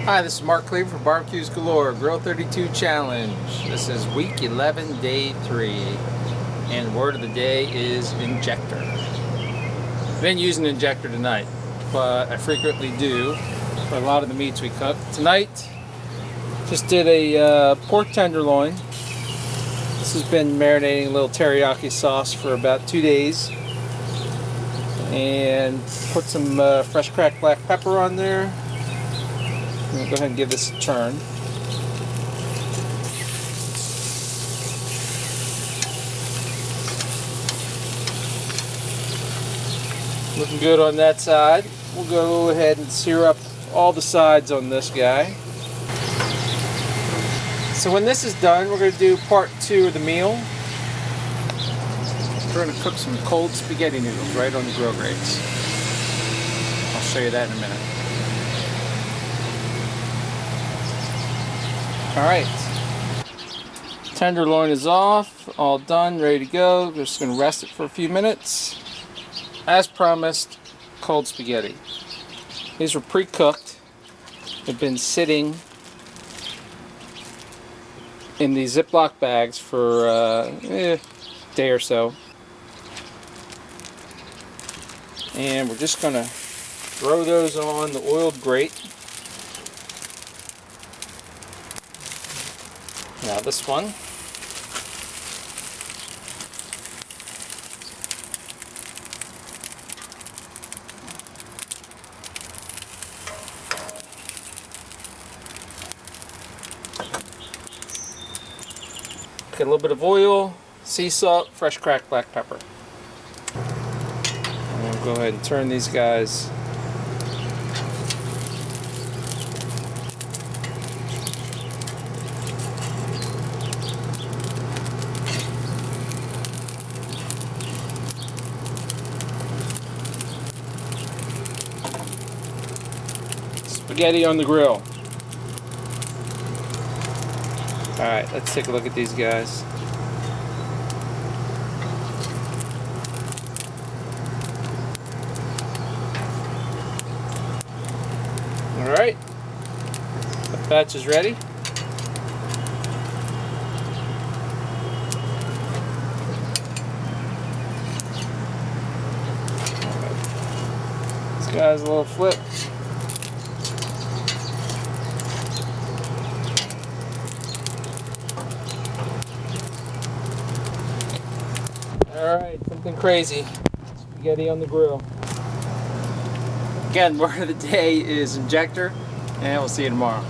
Hi, this is Mark Cleaver for Barbeques Galore Grill32 Challenge. This is week 11, day 3. And word of the day is Injector. I've been using Injector tonight, but I frequently do for a lot of the meats we cook. Tonight, just did a pork tenderloin. This has been marinating in a little teriyaki sauce for about 2 days. And put some fresh cracked black pepper on there. I'm going to go ahead and give this a turn. Looking good on that side. We'll go ahead and sear up all the sides on this guy. So when this is done, we're going to do part 2 of the meal. We're going to cook some cold spaghetti noodles right on the grill grates. I'll show you that in a minute. Alright, tenderloin is off, all done, ready to go. We're just going to rest it for a few minutes. As promised, cold spaghetti. These were pre-cooked. They've been sitting in these Ziploc bags for a day or so. And we're just going to throw those on the oiled grate. Now this one, get a little bit of oil, sea salt, fresh cracked black pepper. And we'll go ahead and turn these guys . Spaghetti on the grill. Alright, let's take a look at these guys. Alright, the batch is ready. This guy's a little flip. Alright, something crazy. Spaghetti on the grill. Again, word of the day is Injector, and we'll see you tomorrow.